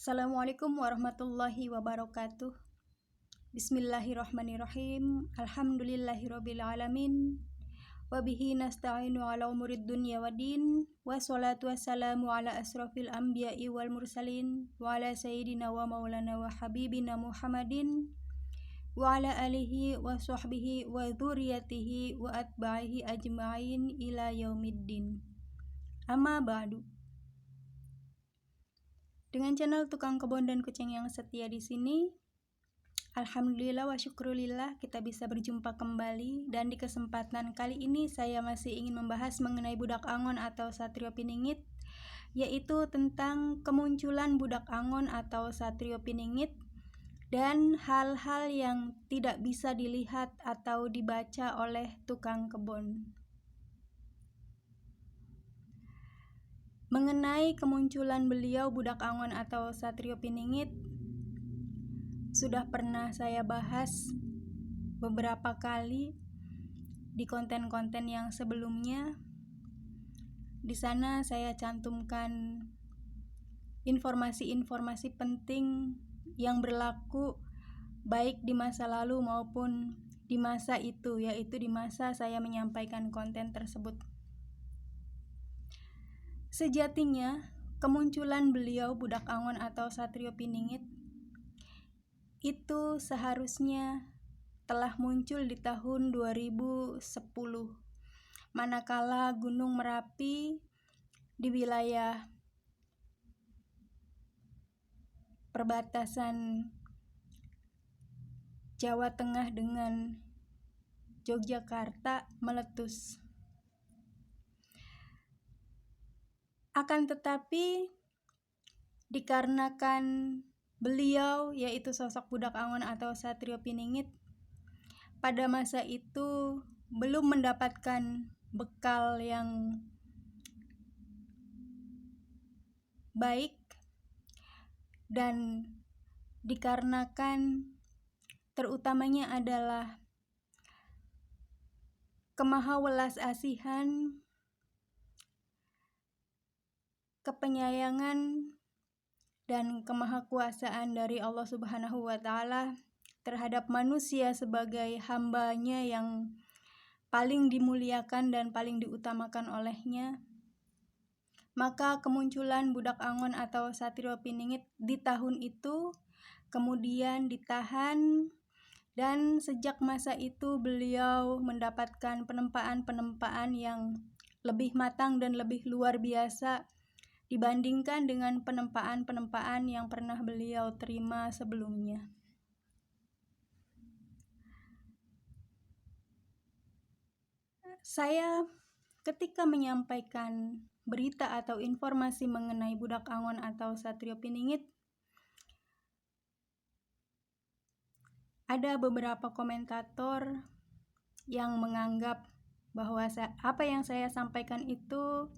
Assalamualaikum warahmatullahi wabarakatuh. Bismillahirrahmanirrahim. Alhamdulillahirabbil alamin. Wa bihi nasta'inu ala umurid dunya waddin. Wassalatu wassalamu ala asrofil anbiya'i wal mursalin wa ala sayyidina wa maulana wa habibina Muhammadin wa ala alihi wa sahbihi wa dzurriyyatihi wa atba'ihi ajma'in ila yaumiddin. Amma ba'du. Dengan channel Tukang Kebon dan Kucing yang setia di sini, alhamdulillah wa syukrulillah kita bisa berjumpa kembali, dan di kesempatan kali ini saya masih ingin membahas mengenai budak angon atau Satrio Piningit, yaitu tentang kemunculan budak angon atau Satrio Piningit dan hal-hal yang tidak bisa dilihat atau dibaca oleh tukang kebon. Mengenai kemunculan beliau budak angon atau Satrio Piningit sudah pernah saya bahas beberapa kali di konten-konten yang sebelumnya. Di sana saya cantumkan informasi-informasi penting yang berlaku baik di masa lalu maupun di masa itu, yaitu di masa saya menyampaikan konten tersebut. Sejatinya, kemunculan beliau budak angon atau Satrio Piningit itu seharusnya telah muncul di tahun 2010, manakala Gunung Merapi di wilayah perbatasan Jawa Tengah dengan Yogyakarta meletus. Akan tetapi, dikarenakan beliau, yaitu sosok budak angon atau Satrio Piningit, pada masa itu belum mendapatkan bekal yang baik, dan dikarenakan terutamanya adalah kemahawelas asihan, kepenyayangan dan kemahakuasaan dari Allah Subhanahu wa Ta'ala terhadap manusia sebagai hambanya yang paling dimuliakan dan paling diutamakan olehnya, maka kemunculan budak angon atau Satrio Piningit di tahun itu kemudian ditahan, dan sejak masa itu beliau mendapatkan penempaan-penempaan yang lebih matang dan lebih luar biasa dibandingkan dengan penempaan-penempaan yang pernah beliau terima sebelumnya. Saya ketika menyampaikan berita atau informasi mengenai budak angon atau Satrio Piningit, ada beberapa komentator yang menganggap bahwa apa yang saya sampaikan itu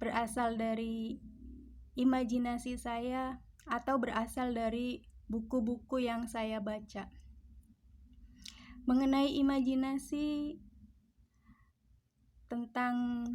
berasal dari imajinasi saya atau berasal dari buku-buku yang saya baca. Mengenai imajinasi tentang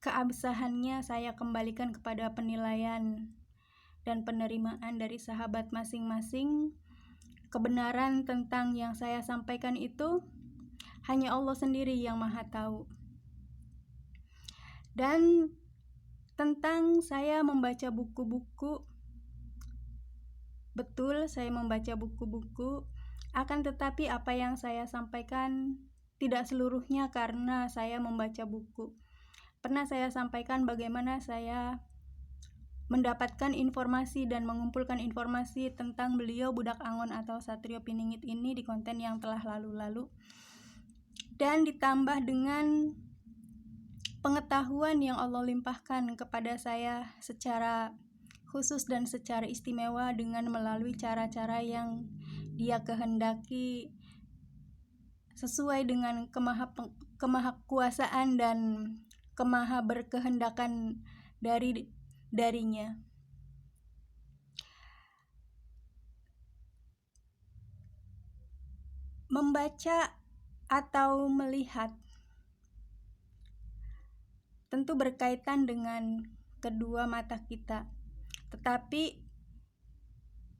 keabsahannya, saya kembalikan kepada penilaian dan penerimaan dari sahabat masing-masing. Kebenaran tentang yang saya sampaikan itu hanya Allah sendiri yang Maha tahu. Dan tentang saya membaca buku-buku, betul saya membaca buku-buku, akan tetapi apa yang saya sampaikan tidak seluruhnya karena saya membaca buku. Pernah saya sampaikan bagaimana saya mendapatkan informasi dan mengumpulkan informasi tentang beliau budak angon atau Satrio Piningit ini di konten yang telah lalu-lalu, dan ditambah dengan pengetahuan yang Allah limpahkan kepada saya secara khusus dan secara istimewa dengan melalui cara-cara yang Dia kehendaki sesuai dengan kemahakuasaan dan kemahaberkehendakan darinya. Membaca atau melihat tentu berkaitan dengan kedua mata kita, tetapi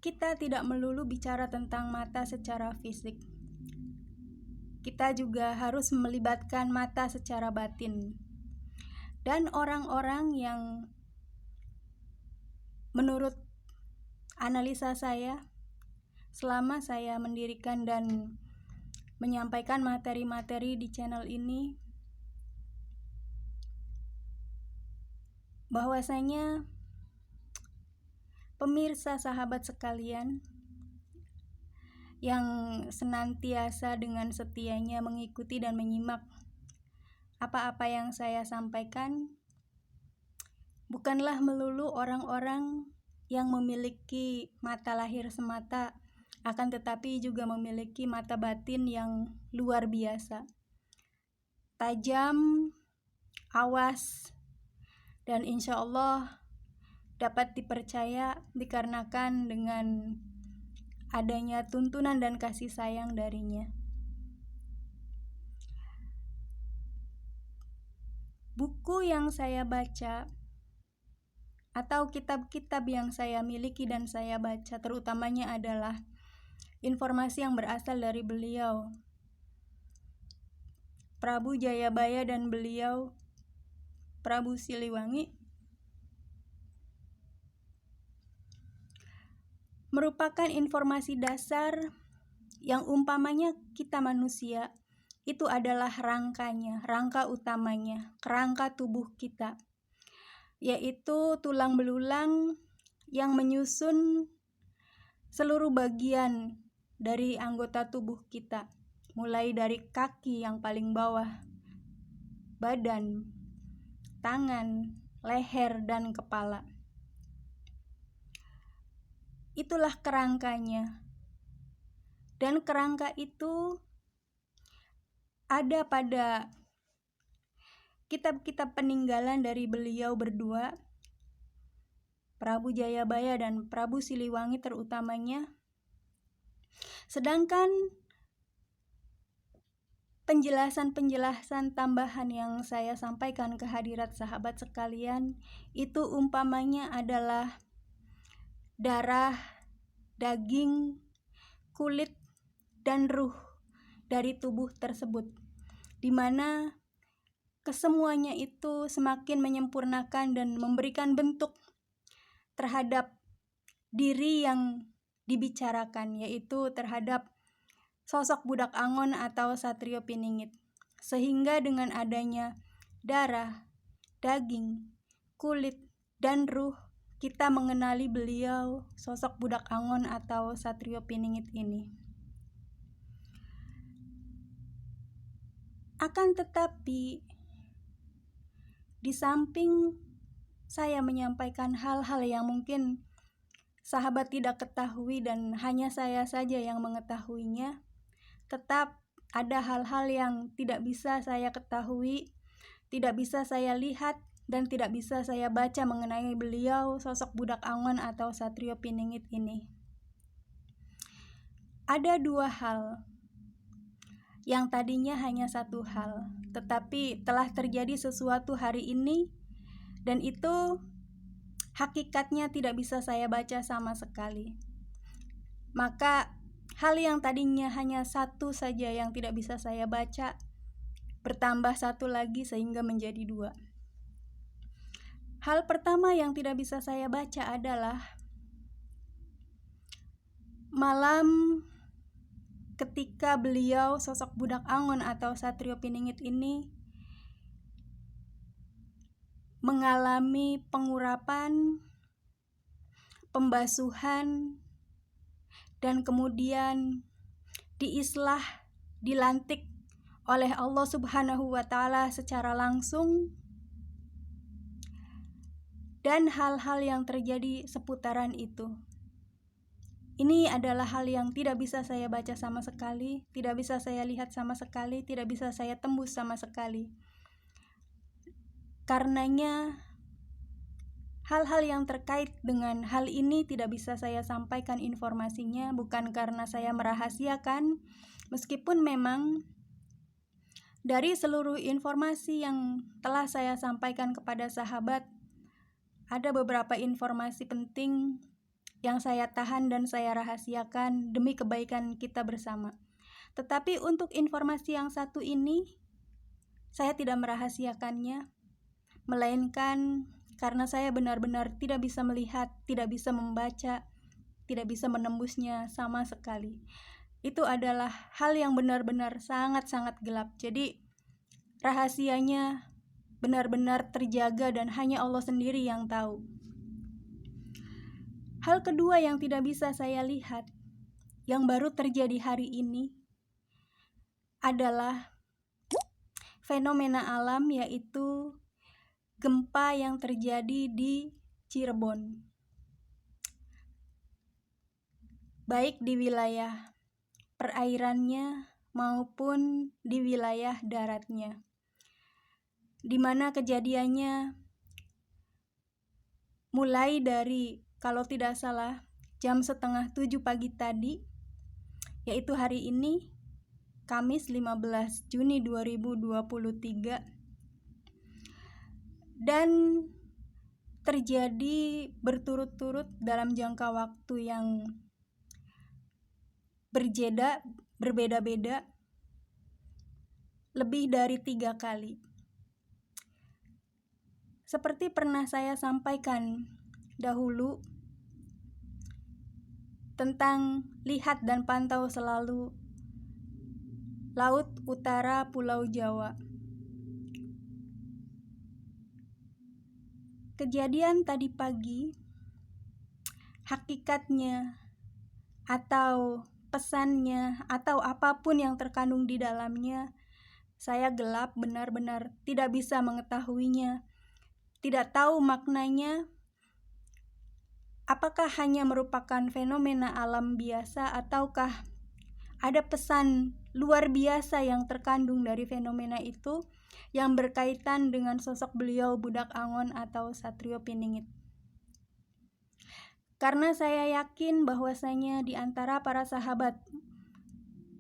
kita tidak melulu bicara tentang mata secara fisik. Kita juga harus melibatkan mata secara batin. Dan orang-orang yang menurut analisa saya, selama saya mendirikan dan menyampaikan materi-materi di channel ini, bahwasanya pemirsa sahabat sekalian yang senantiasa dengan setianya mengikuti dan menyimak apa-apa yang saya sampaikan, bukanlah melulu orang-orang yang memiliki mata lahir semata, akan tetapi juga memiliki mata batin yang luar biasa, tajam, awas, dan insya Allah dapat dipercaya dikarenakan dengan adanya tuntunan dan kasih sayang darinya. Buku yang saya baca atau kitab-kitab yang saya miliki dan saya baca terutamanya adalah informasi yang berasal dari beliau Prabu Jayabaya dan beliau Prabu Siliwangi, merupakan informasi dasar yang umpamanya kita manusia itu adalah rangkanya, rangka utamanya, kerangka tubuh kita, yaitu tulang belulang yang menyusun seluruh bagian dari anggota tubuh kita, mulai dari kaki yang paling bawah, badan, tangan, leher, dan kepala. Itulah kerangkanya. Dan kerangka itu ada pada kitab-kitab peninggalan dari beliau berdua, Prabu Jayabaya dan Prabu Siliwangi terutamanya. Sedangkan penjelasan-penjelasan tambahan yang saya sampaikan ke hadirat sahabat sekalian itu umpamanya adalah darah, daging, kulit, dan ruh dari tubuh tersebut, di mana kesemuanya itu semakin menyempurnakan dan memberikan bentuk terhadap diri yang dibicarakan, yaitu terhadap sosok budak Angon atau Satrio Piningit. Sehingga dengan adanya darah, daging, kulit, dan ruh, kita mengenali beliau, sosok budak Angon atau Satrio Piningit ini. Akan tetapi, di samping saya menyampaikan hal-hal yang mungkin sahabat tidak ketahui dan hanya saya saja yang mengetahuinya, tetap ada hal-hal yang tidak bisa saya ketahui, tidak bisa saya lihat, dan tidak bisa saya baca mengenai beliau, sosok budak Angon atau Satrio Piningit ini. Ada dua hal yang tadinya hanya satu hal, tetapi telah terjadi sesuatu hari ini, dan itu hakikatnya tidak bisa saya baca sama sekali. Maka hal yang tadinya hanya satu saja yang tidak bisa saya baca, bertambah satu lagi sehingga menjadi dua. Hal pertama yang tidak bisa saya baca adalah malam ketika beliau, sosok budak Angon atau Satrio Piningit ini, mengalami pengurapan, pembasuhan, dan kemudian diislah, dilantik oleh Allah Subhanahu wa Ta'ala secara langsung, dan hal-hal yang terjadi seputaran itu. Ini adalah hal yang tidak bisa saya baca sama sekali, tidak bisa saya lihat sama sekali, tidak bisa saya tembus sama sekali. Karenanya, hal-hal yang terkait dengan hal ini tidak bisa saya sampaikan informasinya, bukan karena saya merahasiakan, meskipun memang dari seluruh informasi yang telah saya sampaikan kepada sahabat, ada beberapa informasi penting yang saya tahan dan saya rahasiakan demi kebaikan kita bersama. Tetapi untuk informasi yang satu ini, saya tidak merahasiakannya, melainkan karena saya benar-benar tidak bisa melihat, tidak bisa membaca, tidak bisa menembusnya sama sekali. Itu adalah hal yang benar-benar sangat-sangat gelap. Jadi rahasianya benar-benar terjaga dan hanya Allah sendiri yang tahu. Hal kedua yang tidak bisa saya lihat, yang baru terjadi hari ini, adalah fenomena alam, yaitu gempa yang terjadi di Cirebon, baik di wilayah perairannya maupun di wilayah daratnya, di mana kejadiannya mulai dari, kalau tidak salah, jam 6:30 pagi tadi, yaitu hari ini, Kamis 15 Juni 2023, dan terjadi berturut-turut dalam jangka waktu yang berbeda-beda, lebih dari 3 kali. Seperti pernah saya sampaikan dahulu tentang lihat dan pantau selalu laut utara Pulau Jawa. Kejadian tadi pagi, hakikatnya atau pesannya atau apapun yang terkandung di dalamnya, saya gelap, benar-benar tidak bisa mengetahuinya, tidak tahu maknanya. Apakah hanya merupakan fenomena alam biasa ataukah ada pesan luar biasa yang terkandung dari fenomena itu yang berkaitan dengan sosok beliau Budak Angon atau Satrio Piningit. Karena saya yakin bahwasanya di antara para sahabat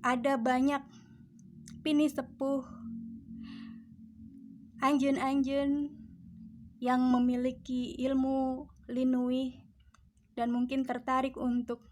ada banyak pini sepuh, anjeun-anjeun yang memiliki ilmu linuih dan mungkin tertarik untuk